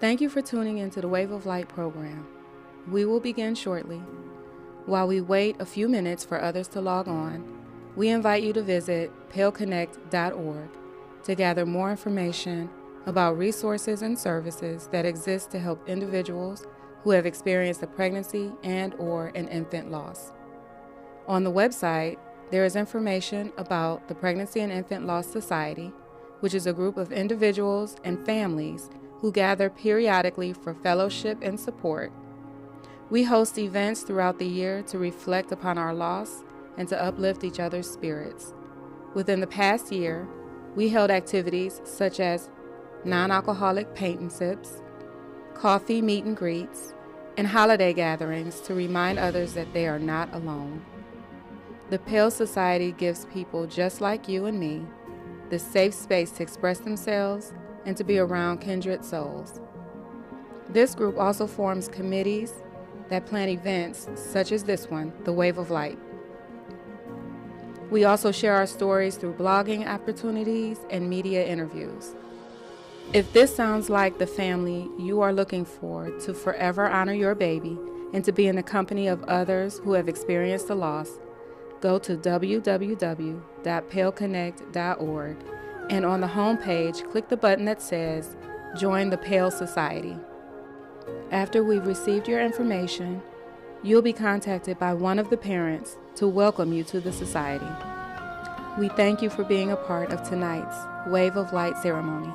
Thank you for tuning into the Wave of Light program. We will begin shortly. While we wait a few minutes for others to log on, we invite you to visit paleconnect.org to gather more information about resources and services that exist to help individuals who have experienced a pregnancy and/or an infant loss. On the website, there is information about the Pregnancy and Infant Loss Society, which is a group of individuals and families who gather periodically for fellowship and support. We host events throughout the year to reflect upon our loss and to uplift each other's spirits. Within the past year, we held activities such as non-alcoholic paint and sips, coffee meet and greets, and holiday gatherings to remind others that they are not alone. The Pale Society gives people just like you and me the safe space to express themselves and to be around kindred souls. This group also forms committees that plan events such as this one, the Wave of Light. We also share our stories through blogging opportunities and media interviews. If this sounds like the family you are looking for to forever honor your baby and to be in the company of others who have experienced the loss, go to www.paleconnect.org and on the home page, click the button that says Join the Pale Society. After we've received your information, you'll be contacted by one of the parents to welcome you to the society. We thank you for being a part of tonight's Wave of Light ceremony.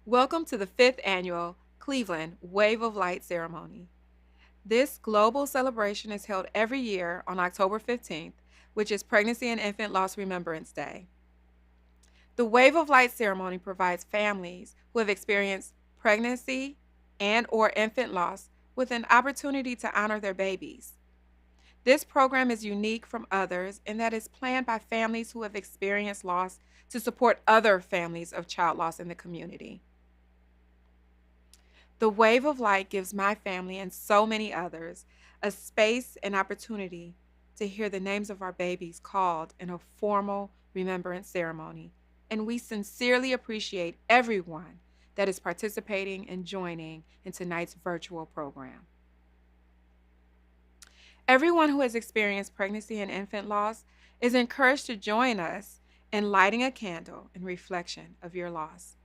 Welcome to the 5th annual Cleveland Wave of Light ceremony. This global celebration is held every year on October 15th, which is Pregnancy and Infant Loss Remembrance Day. The Wave of Light ceremony provides families who have experienced pregnancy and/or infant loss with an opportunity to honor their babies. This program is unique from others in that it's planned by families who have experienced loss to support other families of child loss in the community. The Wave of Light gives my family and so many others a space and opportunity to hear the names of our babies called in a formal remembrance ceremony, and we sincerely appreciate everyone that is participating and joining in tonight's virtual program. Everyone who has experienced pregnancy and infant loss is encouraged to join us in lighting a candle in reflection of your loss.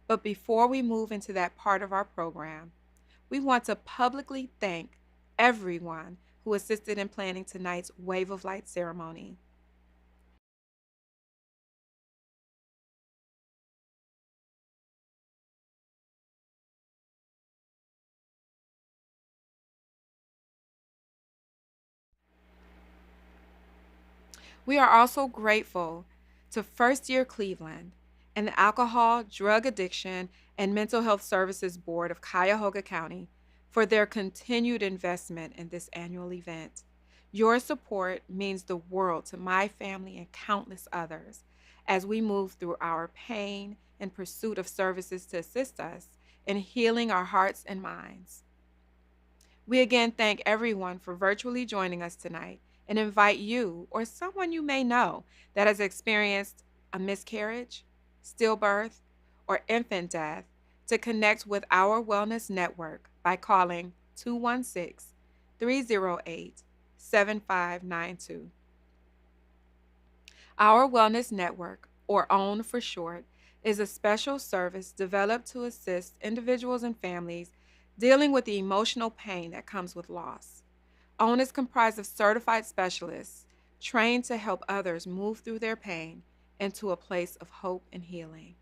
But before we move into that part of our program, we want to publicly thank everyone who assisted in planning tonight's Wave of Light ceremony. We are also grateful to First Year Cleveland and the Alcohol, Drug Addiction, and Mental Health Services Board of Cuyahoga County for their continued investment in this annual event. Your support means the world to my family and countless others as we move through our pain in pursuit of services to assist us in healing our hearts and minds. We again thank everyone for virtually joining us tonight and invite you or someone you may know that has experienced a miscarriage, stillbirth, or infant death to connect with our wellness network by calling 216-308-7592. Our wellness network or OWN for short, is a special service developed to assist individuals and families dealing with the emotional pain that comes with loss. OWN is comprised of certified specialists trained to help others move through their pain into a place of hope and healing.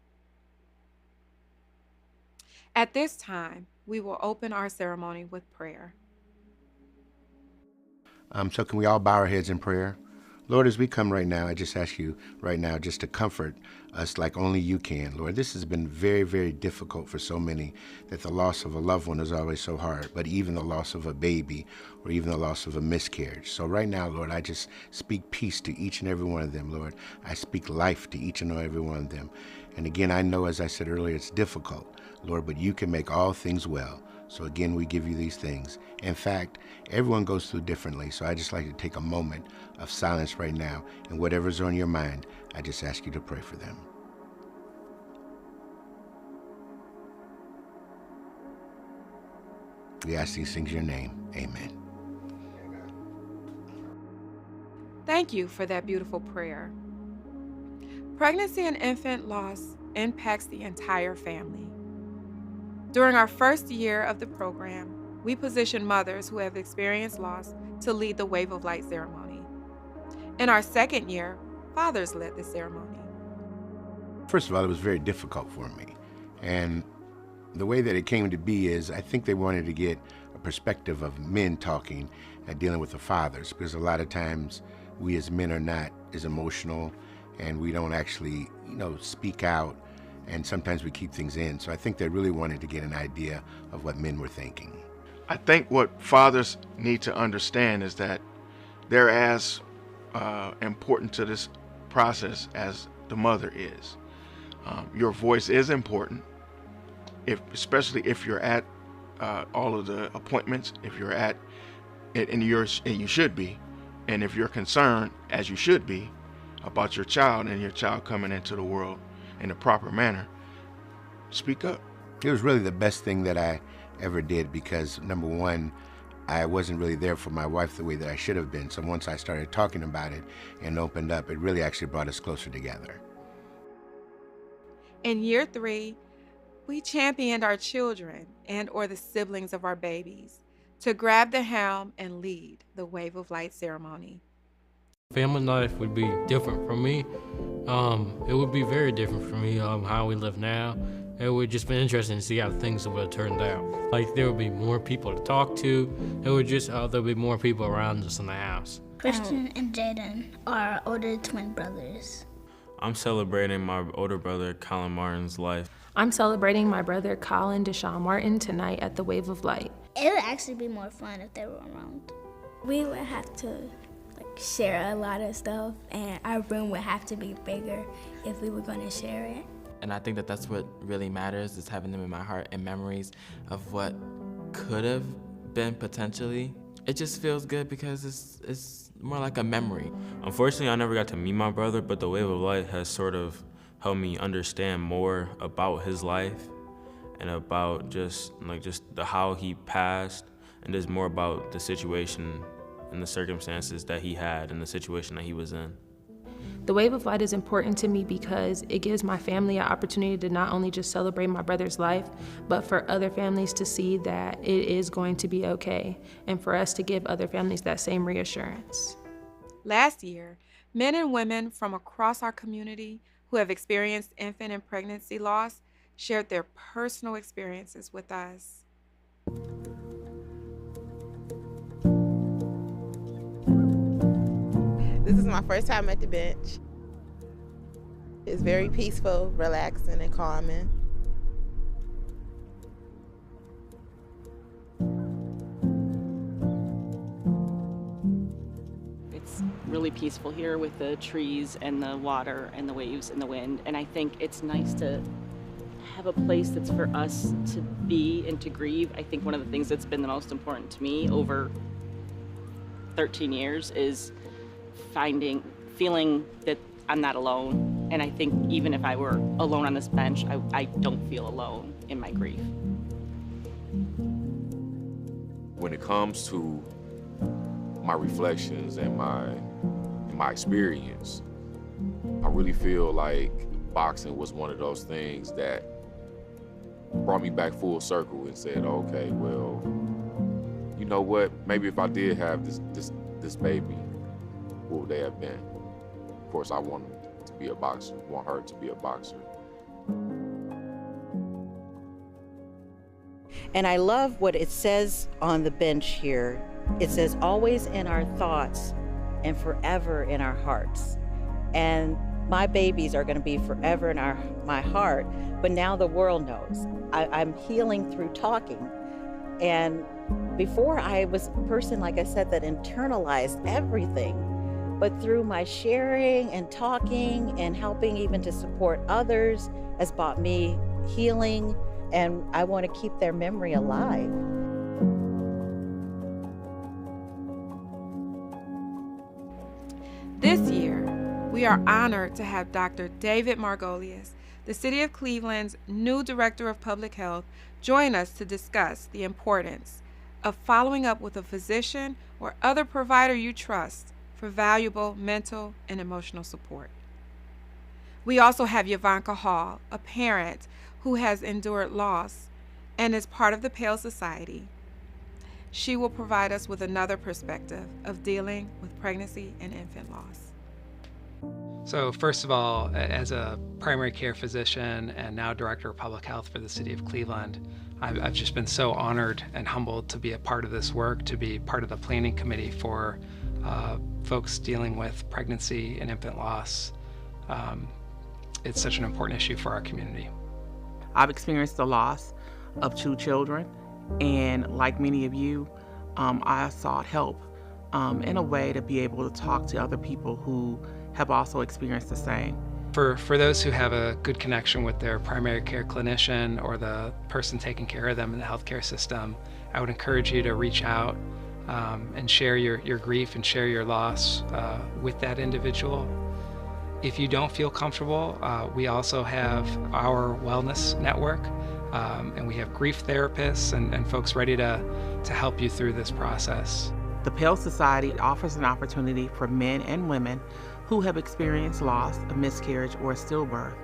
At this time, we will open our ceremony with prayer. So can we all bow our heads in prayer? Lord, as we come right now, I just ask you right now just to comfort us like only you can. Lord, this has been very, very difficult for so many, that the loss of a loved one is always so hard, but even the loss of a baby or even the loss of a miscarriage. So right now, Lord, I just speak peace to each and every one of them, Lord. I speak life to each and every one of them. And again, I know, as I said earlier, it's difficult, Lord, but you can make all things well. So again, we give you these things. In fact, everyone goes through differently, so I just like to take a moment of silence right now, and whatever's on your mind, I just ask you to pray for them. We ask these things in your name. Amen. Thank you for that beautiful prayer. Pregnancy and infant loss impacts the entire family. During our first year of the program, we position mothers who have experienced loss to lead the Wave of Light ceremony. In our second year, fathers led the ceremony. First of all, it was very difficult for me. And the way that it came to be is, I think they wanted to get a perspective of men talking and dealing with the fathers, because a lot of times we as men are not as emotional, and we don't actually, speak out, and sometimes we keep things in. So I think they really wanted to get an idea of what men were thinking. I think what fathers need to understand is that they're as important to this process as the mother is. Your voice is important, especially if you're at all of the appointments, if you're at it, and you should be, and if you're concerned, as you should be, about your child and your child coming into the world in a proper manner, speak up. It was really the best thing that I ever did, because number one, I wasn't really there for my wife the way that I should have been. So once I started talking about it and opened up, it really actually brought us closer together. In year 3, we championed our children or the siblings of our babies to grab the helm and lead the Wave of Light ceremony. Family life would be different for me. It would be very different for me, how we live now. It would just be interesting to see how things would have turned out. Like, there would be more people to talk to. It would just, there'll be more people around us in the house. Christian and Jaden are older twin brothers. I'm celebrating my older brother, Colin Martin's life. I'm celebrating my brother, Colin Deshaun Martin, tonight at the Wave of Light. It would actually be more fun if they were around. We would have to share a lot of stuff, and our room would have to be bigger if we were going to share it. And I think that that's what really matters, is having them in my heart and memories of what could have been potentially. It just feels good because it's more like a memory. Unfortunately, I never got to meet my brother, but the Wave of Light has sort of helped me understand more about his life and about just how he passed, and just more about the situation and the circumstances that he had and the situation that he was in. The Wave of Light is important to me because it gives my family an opportunity to not only just celebrate my brother's life, but for other families to see that it is going to be okay, and for us to give other families that same reassurance. Last year, men and women from across our community who have experienced infant and pregnancy loss shared their personal experiences with us. This is my first time at the bench. It's very peaceful, relaxing, and calming. It's really peaceful here with the trees and the water and the waves and the wind, and I think it's nice to have a place that's for us to be and to grieve. I think one of the things that's been the most important to me over 13 years is feeling that I'm not alone. And I think even if I were alone on this bench, I don't feel alone in my grief. When it comes to my reflections and my experience, I really feel like boxing was one of those things that brought me back full circle and said, okay, well, you know what? Maybe if I did have this baby, what would they have been? Of course, I want him to be a boxer, want her to be a boxer. And I love what it says on the bench here. It says, always in our thoughts and forever in our hearts. And my babies are going to be forever in my heart, but now the world knows. I'm healing through talking. And before I was a person, like I said, that internalized everything. But through my sharing and talking and helping even to support others has brought me healing, and I want to keep their memory alive. This year, we are honored to have Dr. David Margolius, the City of Cleveland's new Director of Public Health, join us to discuss the importance of following up with a physician or other provider you trust for valuable mental and emotional support. We also have Yavanka Hall, a parent who has endured loss and is part of the Pale Society. She will provide us with another perspective of dealing with pregnancy and infant loss. So first of all, as a primary care physician and now Director of Public Health for the City of Cleveland, I've just been so honored and humbled to be a part of this work, to be part of the planning committee for folks dealing with pregnancy and infant loss. It's such an important issue for our community. I've experienced the loss of 2 children, and like many of you, I sought help in a way to be able to talk to other people who have also experienced the same. For those who have a good connection with their primary care clinician or the person taking care of them in the healthcare system, I would encourage you to reach out and share your grief and share your loss with that individual. If you don't feel comfortable, we also have our wellness network, and we have grief therapists and folks ready to help you through this process. The Pale Society offers an opportunity for men and women who have experienced loss, a miscarriage, or a stillbirth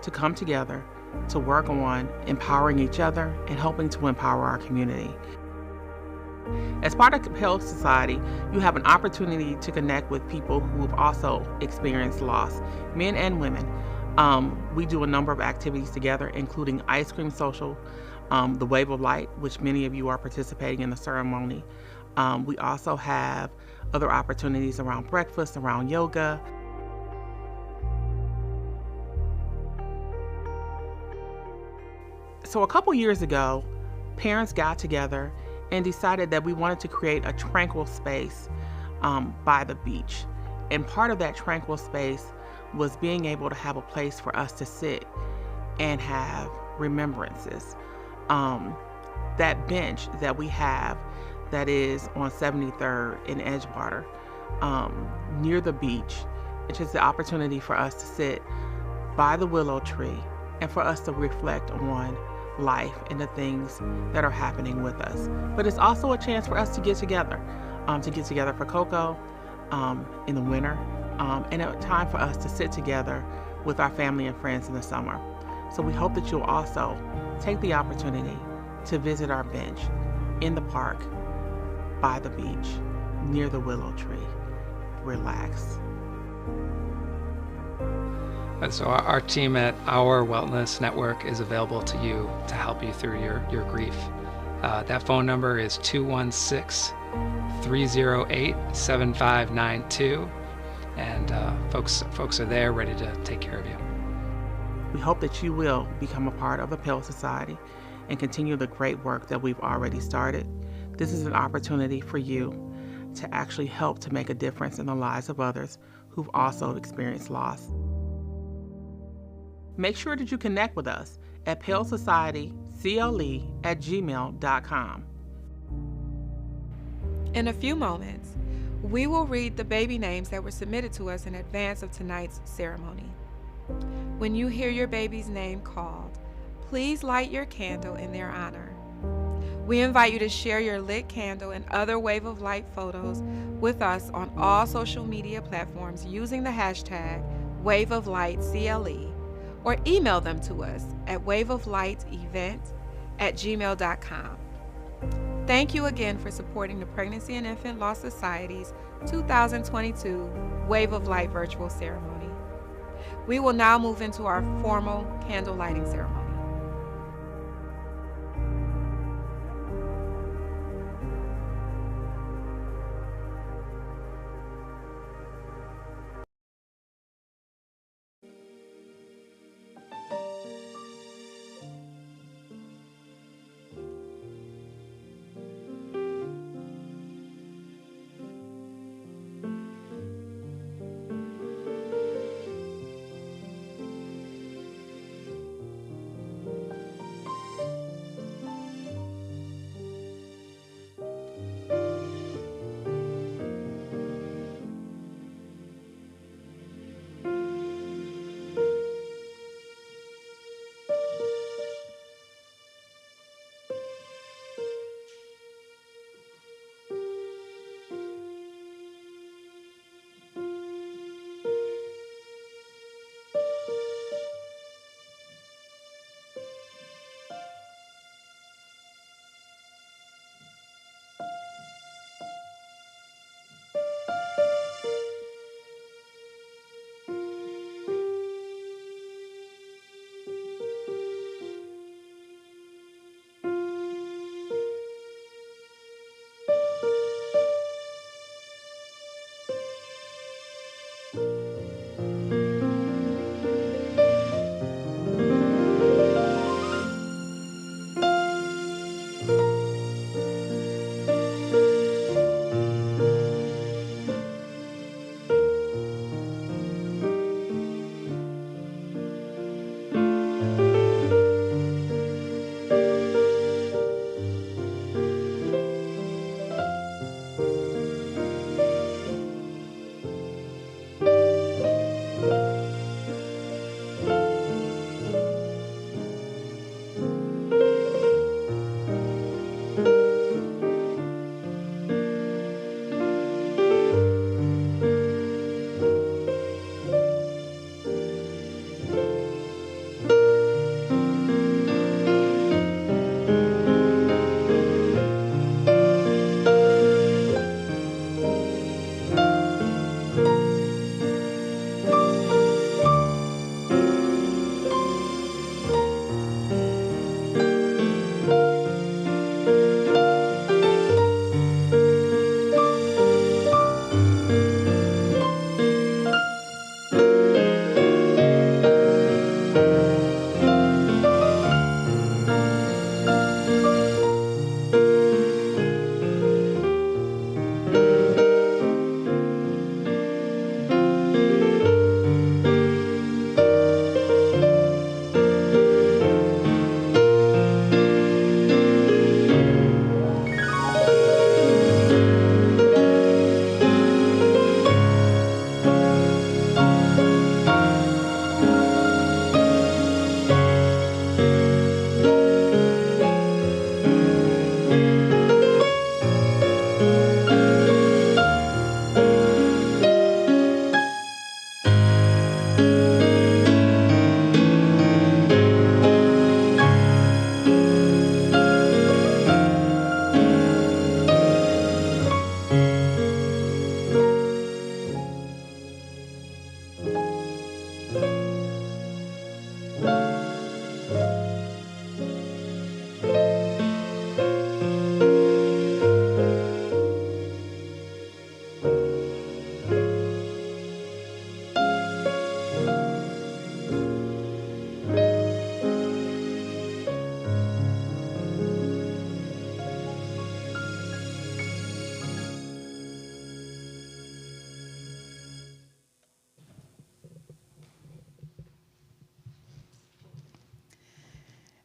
to come together to work on empowering each other and helping to empower our community. As part of the Pale Society, you have an opportunity to connect with people who have also experienced loss, men and women. We do a number of activities together, including Ice Cream Social, the Wave of Light, which many of you are participating in the ceremony. We also have other opportunities around breakfast, around yoga. So a couple years ago, parents got together and decided that we wanted to create a tranquil space by the beach. And part of that tranquil space was being able to have a place for us to sit and have remembrances. That bench that we have that is on 73rd in Edgewater, near the beach, it's just the opportunity for us to sit by the willow tree and for us to reflect on life and the things that are happening with us. But it's also a chance for us to get together for cocoa in the winter, and a time for us to sit together with our family and friends in the summer. So we hope that you'll also take the opportunity to visit our bench in the park, by the beach, near the willow tree. Relax. So our team at Our Wellness Network is available to you to help you through your grief. That phone number is 216-308-7592, and folks are there ready to take care of you. We hope that you will become a part of the Pale Society and continue the great work that we've already started. This is an opportunity for you to actually help to make a difference in the lives of others who've also experienced loss. Make sure that you connect with us at palesocietycle@gmail.com. In a few moments, we will read the baby names that were submitted to us in advance of tonight's ceremony. When you hear your baby's name called, please light your candle in their honor. We invite you to share your lit candle and other Wave of Light photos with us on all social media platforms using the hashtag Wave of Light CLE, or email them to us at waveoflightevent@gmail.com. Thank you again for supporting the Pregnancy and Infant Law Society's 2022 Wave of Light virtual ceremony. We will now move into our formal candle lighting ceremony.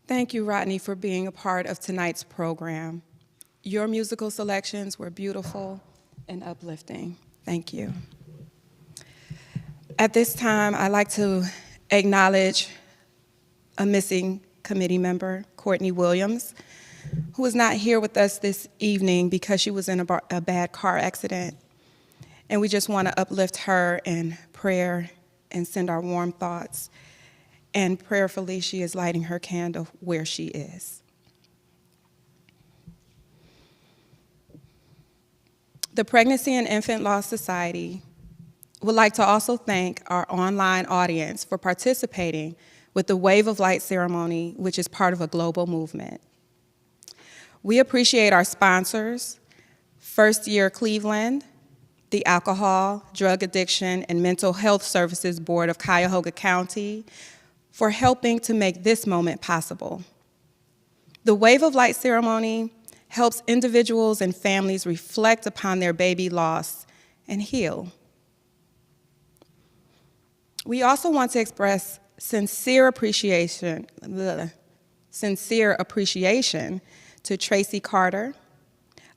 Thank you, Rodney, for being a part of tonight's program. Your musical selections were beautiful and uplifting. Thank you. At this time, I'd like to acknowledge a missing committee member, Courtney Williams, who is not here with us this evening because she was in a bad car accident. And we just want to uplift her in prayer and send our warm thoughts. And prayerfully, she is lighting her candle where she is. The Pregnancy and Infant Loss Society would like to also thank our online audience for participating with the Wave of Light ceremony, which is part of a global movement. We appreciate our sponsors, First Year Cleveland, the Alcohol, Drug Addiction, and Mental Health Services Board of Cuyahoga County, for helping to make this moment possible. The Wave of Light ceremony helps individuals and families reflect upon their baby loss and heal. We also want to express sincere appreciation to Tracy Carter,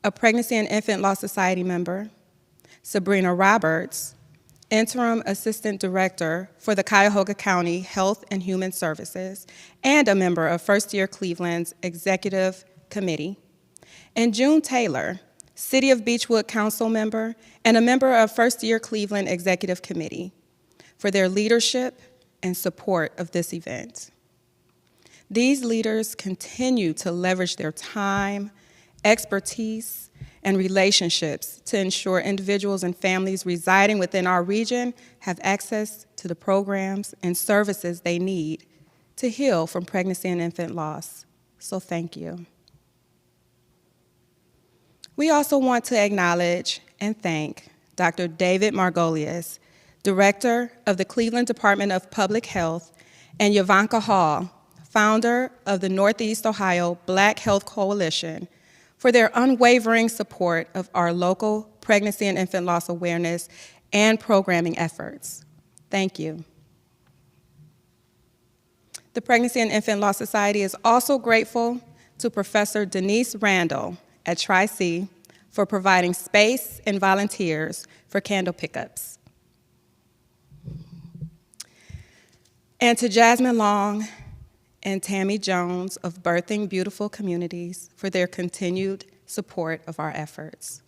a Pregnancy and Infant Law Society member, Sabrina Roberts, Interim Assistant Director for the Cuyahoga County Health and Human Services, and a member of First Year Cleveland's Executive Committee, and June Taylor, City of Beechwood Council member and a member of First Year Cleveland Executive Committee, for their leadership and support of this event. These leaders continue to leverage their time, expertise, and relationships to ensure individuals and families residing within our region have access to the programs and services they need to heal from pregnancy and infant loss. So thank you. We also want to acknowledge and thank Dr. David Margolius, Director of the Cleveland Department of Public Health, and Yavanka Hall, founder of the Northeast Ohio Black Health Coalition, for their unwavering support of our local pregnancy and infant loss awareness and programming efforts. Thank you. The Pregnancy and Infant Law Society is also grateful to Professor Denise Randall at Tri-C for providing space and volunteers for candle pickups. And to Jasmine Long and Tammy Jones of Birthing Beautiful Communities for their continued support of our efforts.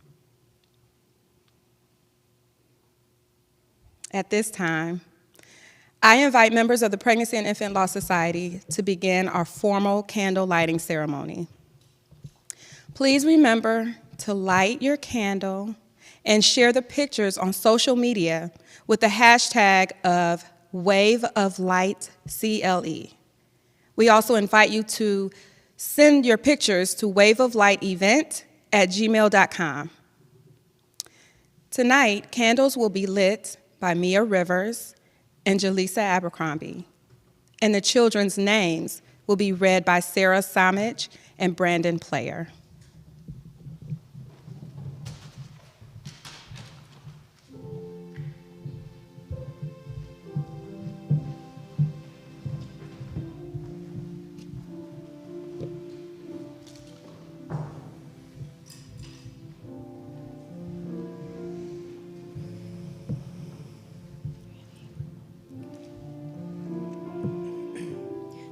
At this time, I invite members of the Pregnancy and Infant Law Society to begin our formal candle lighting ceremony. Please remember to light your candle and share the pictures on social media with the hashtag of Wave of Light CLE. We also invite you to send your pictures to waveoflightevent@gmail.com. Tonight, candles will be lit by Mia Rivers and Jaleesa Abercrombie, and the children's names will be read by Sarah Samich and Brandon Player.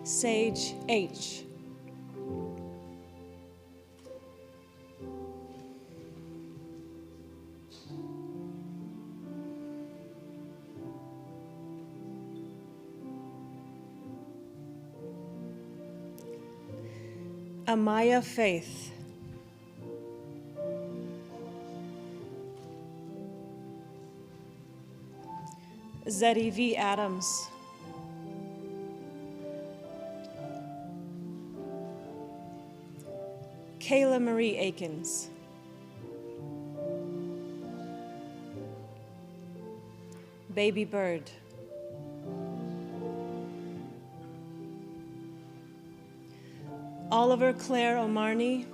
Sage H. Amaya Faith. Zeddy V. Adams. Kayla Marie Akins. Baby Bird. Oliver Claire Omarney.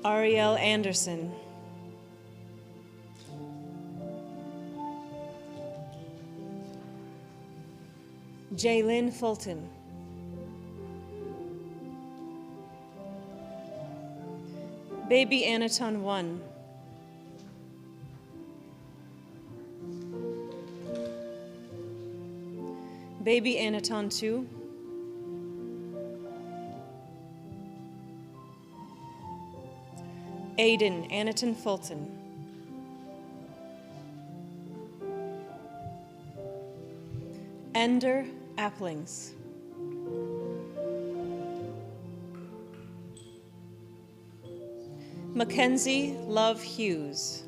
Ariel Anderson. Jaylyn Fulton. Baby Anaton 1. Baby Anaton 2. Aiden Anaton Fulton. Ender Applings. Mackenzie Love Hughes.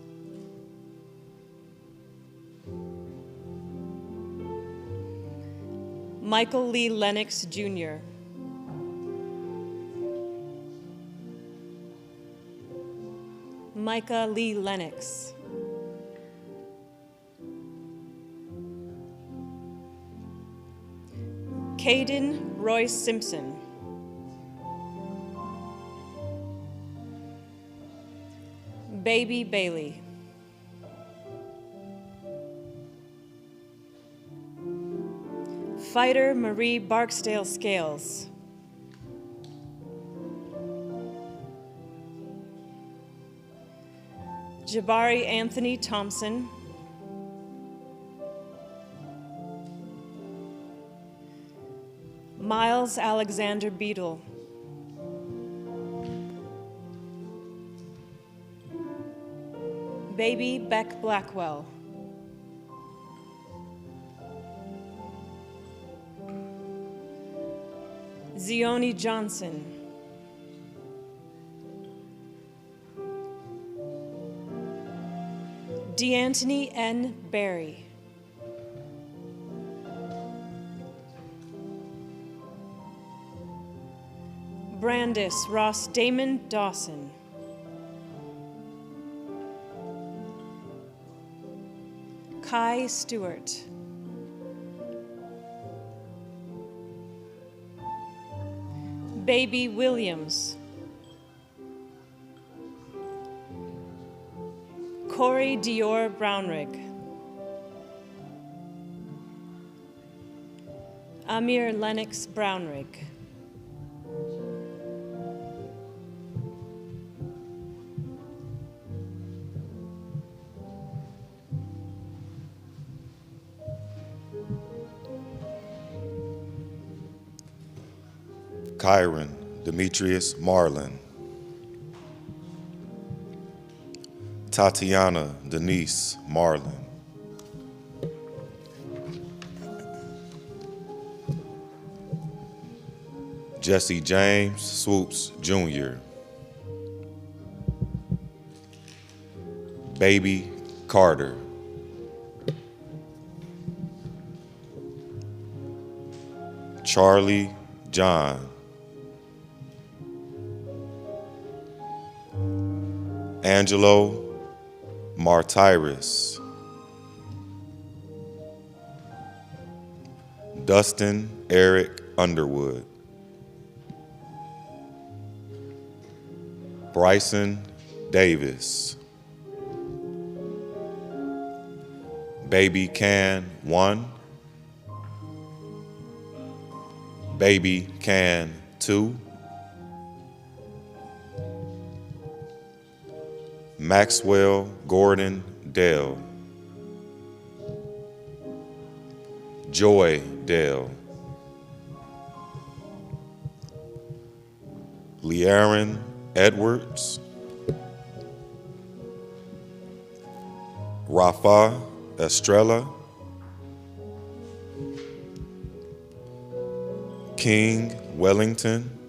Michael Lee Lennox, Jr. Micah Lee Lennox. Caden Royce Simpson. Baby Bailey. Fighter Marie Barksdale Scales. Jabari Anthony Thompson. Miles Alexander Beadle. Baby Beck Blackwell. Zioni Johnson. DeAntony N. Berry. Brandis Ross Damon Dawson. Kai Stewart. Baby Williams. Corey Dior Brownrigg. Amir Lennox Brownrigg. Kyron Demetrius Marlin. Tatiana Denise Marlin. Jesse James Swoops Jr. Baby Carter. Charlie John. Angelo Martyrus. Dustin Eric Underwood. Bryson Davis. Baby Can 1. Baby Can 2. Maxwell Gordon Dale. Joy Dale. Learon Edwards. Rafa Estrella. King Wellington.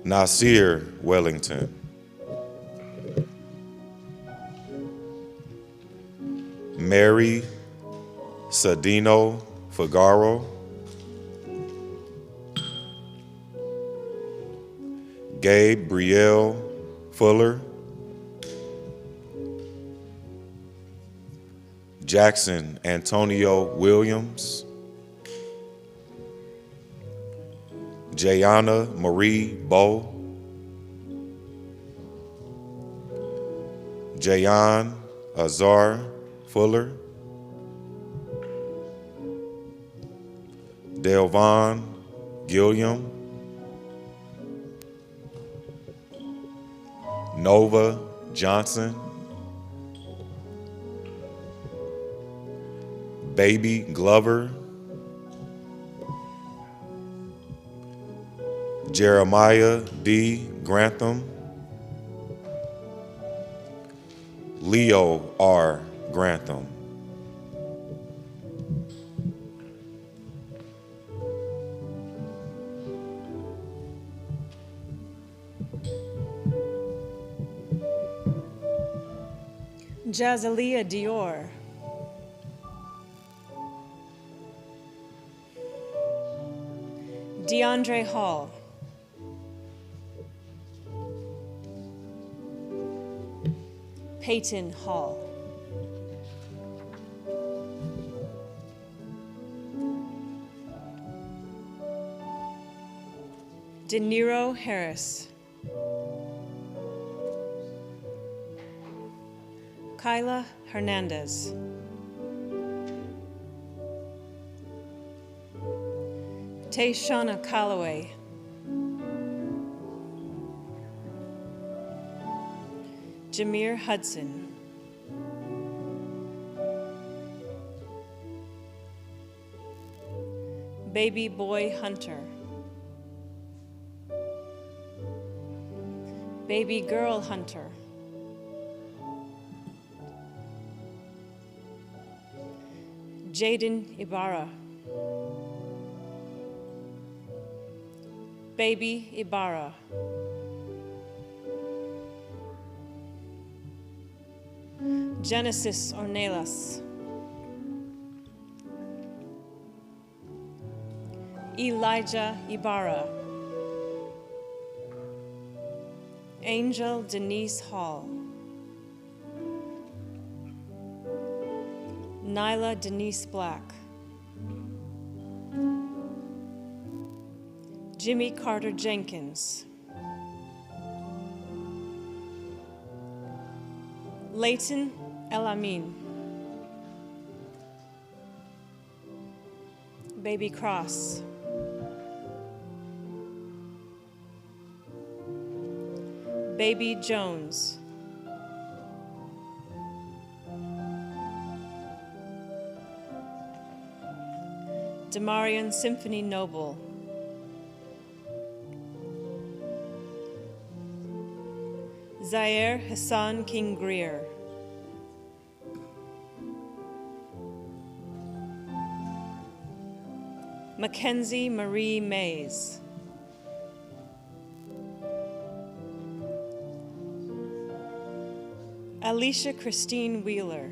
Nasir Wellington. Mary Sadino Figaro. Gabrielle Fuller. Jackson Antonio Williams. Jayana Marie Bow. Jayan Azar Fuller. Delvon Gilliam. Nova Johnson. Baby Glover. Jeremiah D. Grantham, Leo R. Grantham, Jazalia Dior, DeAndre Hall, Peyton Hall, De Niro Harris, Kyla Hernandez, Tayshana Calloway, Jameer Hudson, Baby Boy Hunter, Baby Girl Hunter, Jaden Ibarra, Baby Ibarra, Genesis Ornelas, Elijah Ibarra, Angel Denise Hall, Nyla Denise Black, Jimmy Carter Jenkins, Leighton El-Amin, Baby Cross, Baby Jones, Demarion Symphony Noble, Zaire Hassan King Greer, Mackenzie Marie Mays, Alicia Christine Wheeler,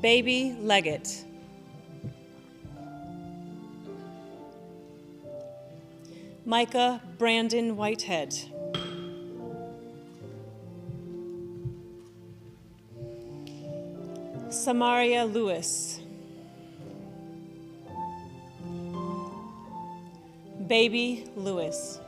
Baby Leggett, Micah Brandon Whitehead, Samaria Lewis, Baby Lewis,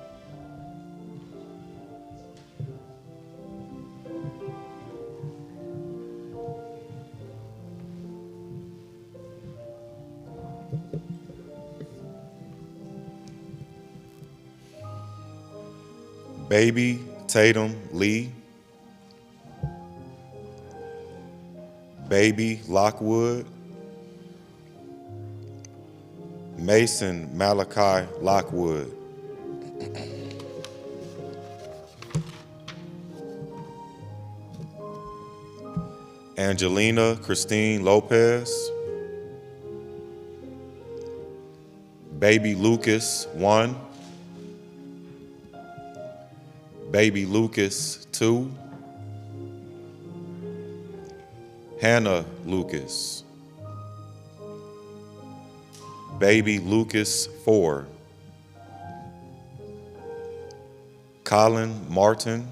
Baby Tatum Lee, Baby Lockwood, Mason Malachi Lockwood, Angelina Christine Lopez, Baby Lucas 1, Baby Lucas 2, Hannah Lucas, Baby Lucas 4, Colin Martin,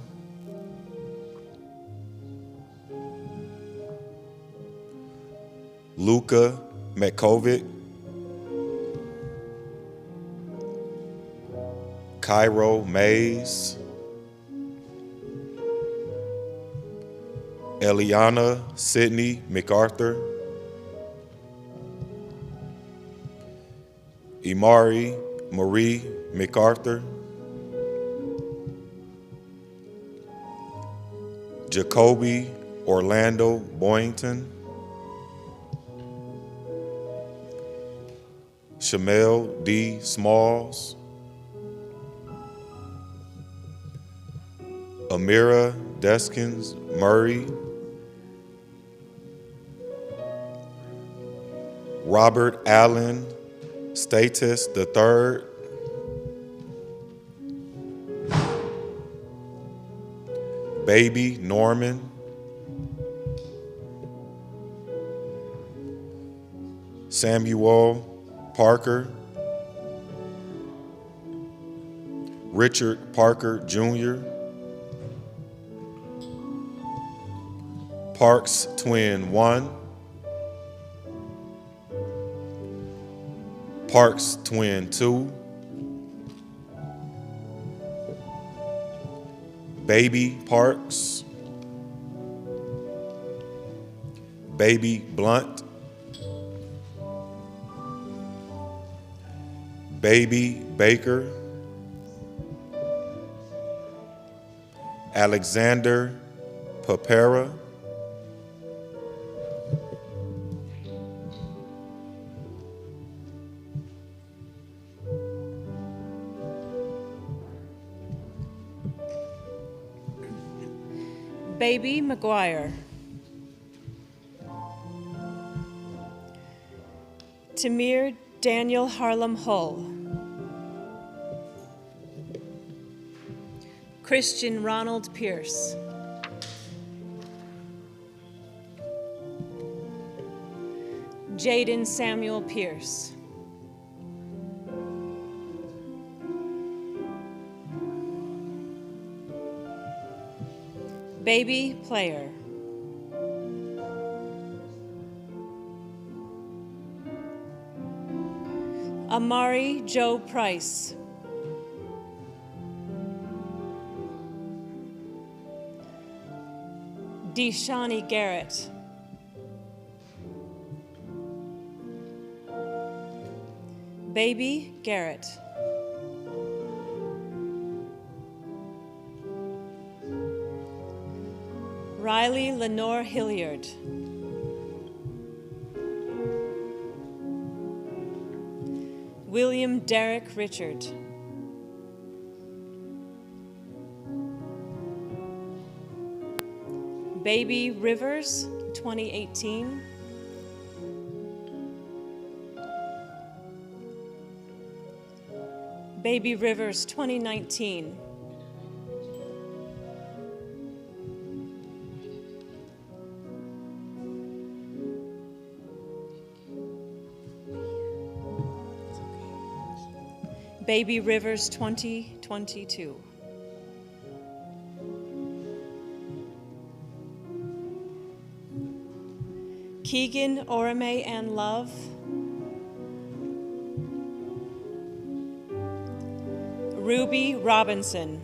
Luca Metkovic, Cairo Mays, Eliana Sydney MacArthur, Imari Marie MacArthur, Jacoby Orlando Boynton, Shamel D. Smalls, Amira Deskins Murray, Robert Allen Status III, Baby Norman, Samuel Parker, Richard Parker Jr., Parks Twin 1, Parks Twin 2, Baby Parks, Baby Blunt, Baby Baker, Alexander Papera, Baby McGuire. Tamir Daniel Harlem Hull. Christian Ronald Pierce. Jaden Samuel Pierce. Baby Player. Amari Joe Price. Deshani Garrett. Baby Garrett. Riley Lenore Hilliard. William Derek Richard. Baby Rivers, 2018. Baby Rivers, 2019. Baby Rivers 2022. Keegan Orame and Love. Ruby Robinson.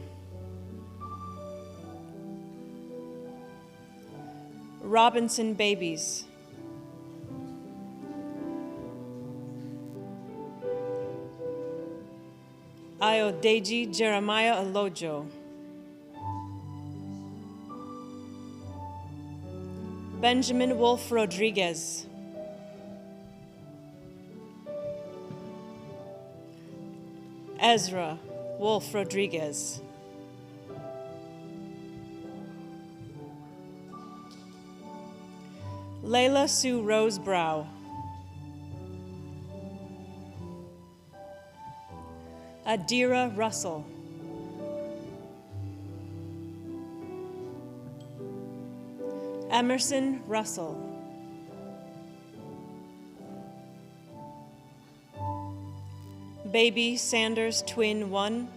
Robinson Babies. Ayodeji Jeremiah Alojo. Benjamin Wolf Rodriguez. Ezra Wolf Rodriguez. Layla Sue Rose Brow. Adira Russell. Emerson Russell. Baby Sanders Twin 1.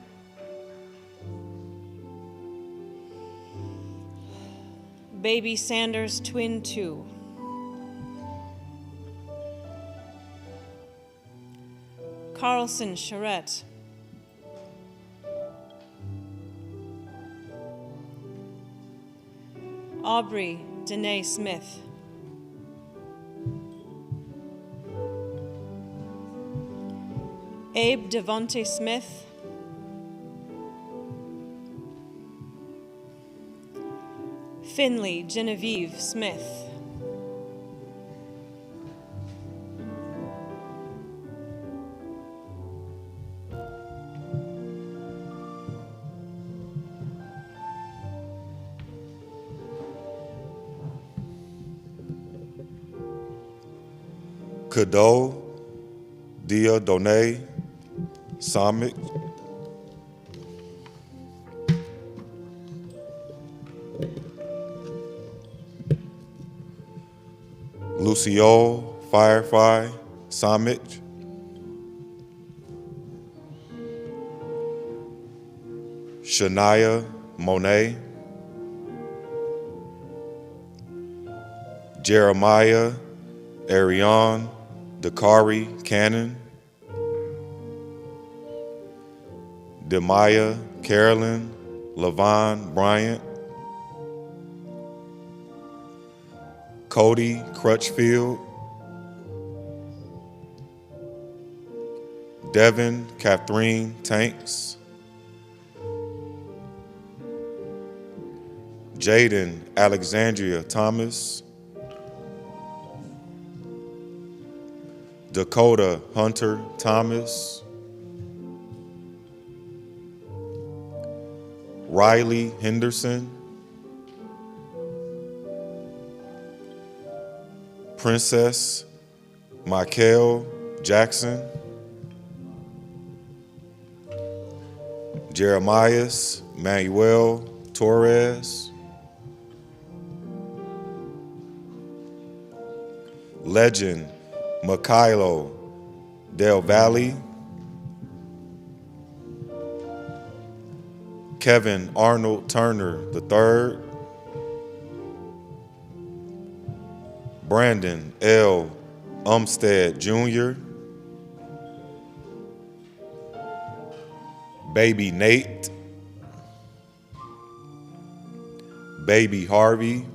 Baby Sanders Twin 2. Carlson Charette. Aubrey Danae Smith. Abe Devonte Smith. Finley Genevieve Smith. Kado Dia Done Samit, Lucio Firefly Samit, Shania Monet, Jeremiah Ariane Dakari Cannon, Demaya Carolyn Levon Bryant, Cody Crutchfield, Devin Catherine Tanks, Jaden Alexandria Thomas, Dakota Hunter Thomas, Riley Henderson, Princess Michael Jackson, Jeremias Manuel Torres, Legend Mikhailo Del Valle, Kevin Arnold Turner III, Brandon L. Umstead Jr., Baby Nate, Baby Harvey,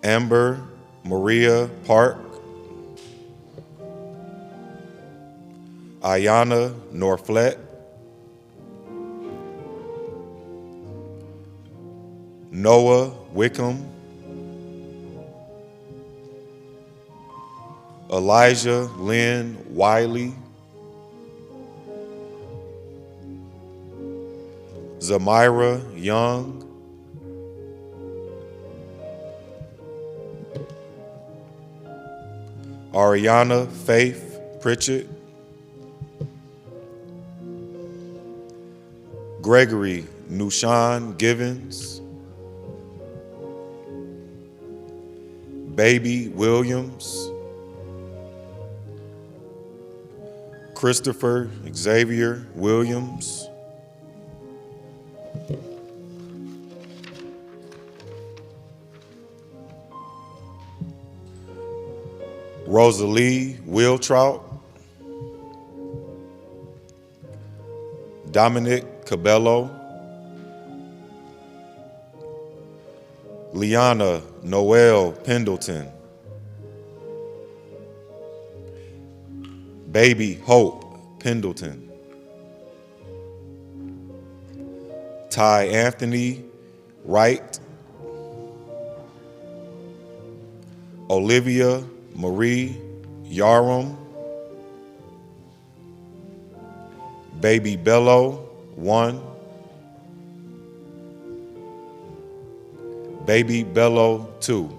Amber Maria Park, Ayana Norflet, Noah Wickham, Elijah Lynn Wiley, Zamira Young, Ariana Faith Pritchett, Gregory Nushan Givens, Baby Williams, Christopher Xavier Williams, Rosalie Wiltrout, Dominic Cabello, Liana Noel Pendleton, Baby Hope Pendleton, Ty Anthony Wright, Olivia Marie Yarum, Baby Bello 1, Baby Bello 2.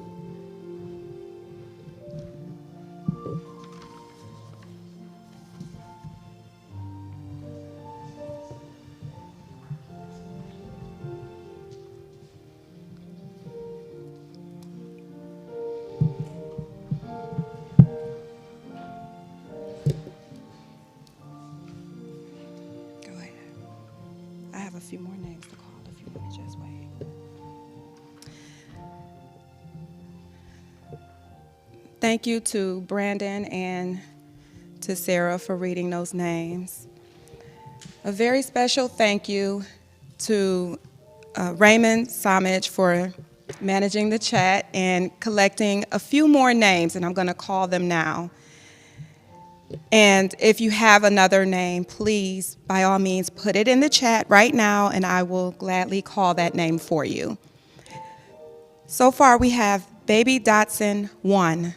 I have a few more names to call if you want to just wait. Thank you to Brandon and to Sarah for reading those names. A very special thank you to Raymond Samich for managing the chat and collecting a few more names, and I'm going to call them now. And if you have another name, please, by all means, put it in the chat right now, and I will gladly call that name for you. So far, we have Baby Dotson 1,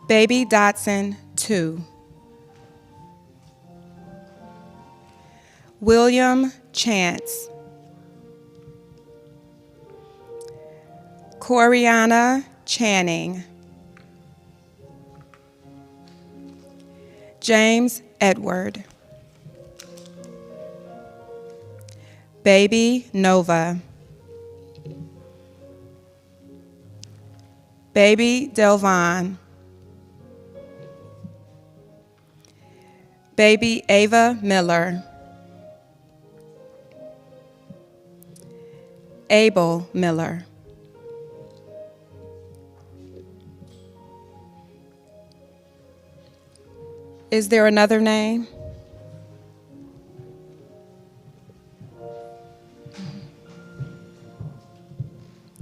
Baby Dotson 2, William Chance, Coriana Channing. James Edward. Baby Nova. Baby Delvon. Baby Ava Miller. Abel Miller. Is there another name?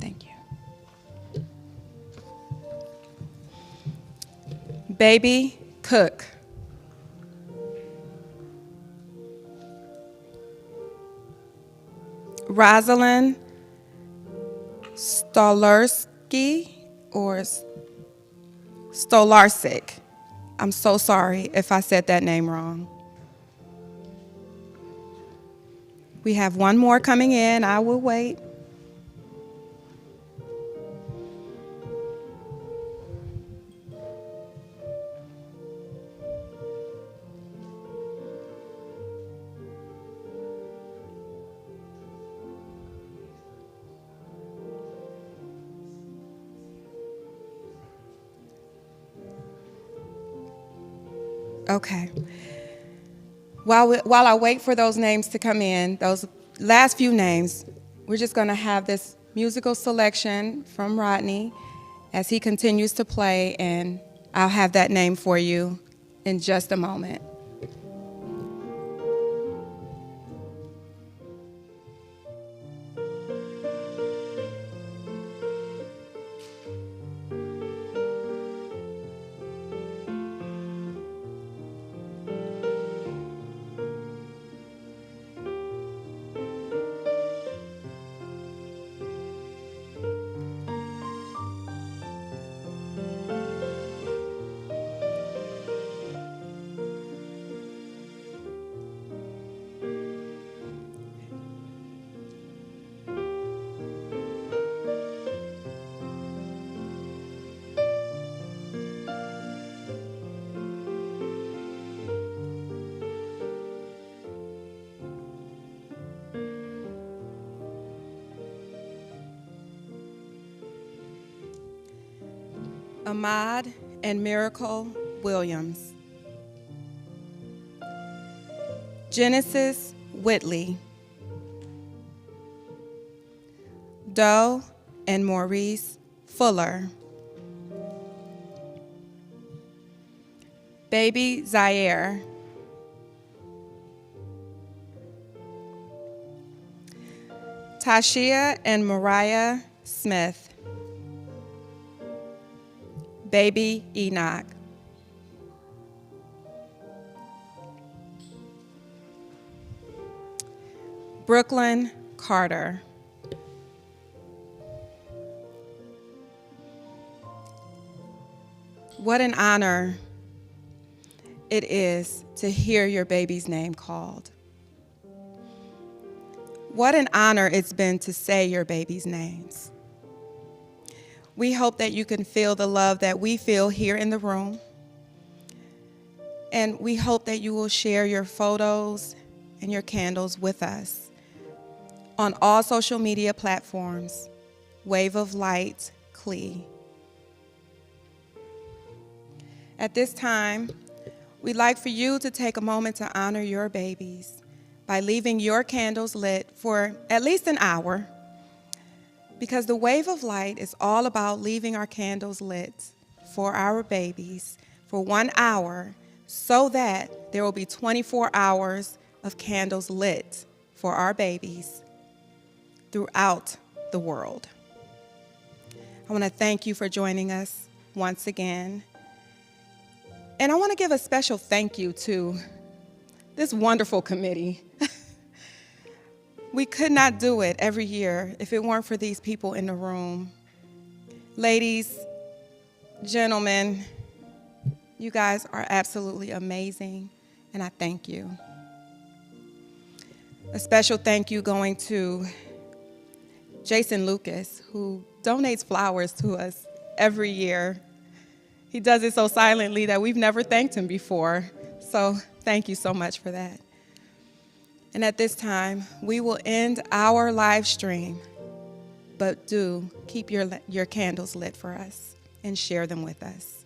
Thank you. Baby Cook. Rosalind Stolarski or Stolarczyk. I'm so sorry if I said that name wrong. We have one more coming in. I will wait. Okay. While I wait for those names to come in, those last few names, we're just going to have this musical selection from Rodney as he continues to play, and I'll have that name for you in just a moment. Ahmad and Miracle Williams. Genesis Whitley. Doe and Maurice Fuller. Baby Zaire. Tashia and Mariah Smith. Baby Enoch. Brooklyn Carter. What an honor it is to hear your baby's name called. What an honor it's been to say your baby's names. We hope that you can feel the love that we feel here in the room. And we hope that you will share your photos and your candles with us on all social media platforms, Wave of Light, CLE. At this time, we'd like for you to take a moment to honor your babies by leaving your candles lit for at least an hour, because the Wave of Light is all about leaving our candles lit for our babies for 1 hour so that there will be 24 hours of candles lit for our babies throughout the world. I want to thank you for joining us once again. And I want to give a special thank you to this wonderful committee. We could not do it every year if it weren't for these people in the room. Ladies, gentlemen, you guys are absolutely amazing, and I thank you. A special thank you going to Jason Lucas, who donates flowers to us every year. He does it so silently that we've never thanked him before. So thank you so much for that. And at this time, we will end our live stream, but do keep your candles lit for us and share them with us.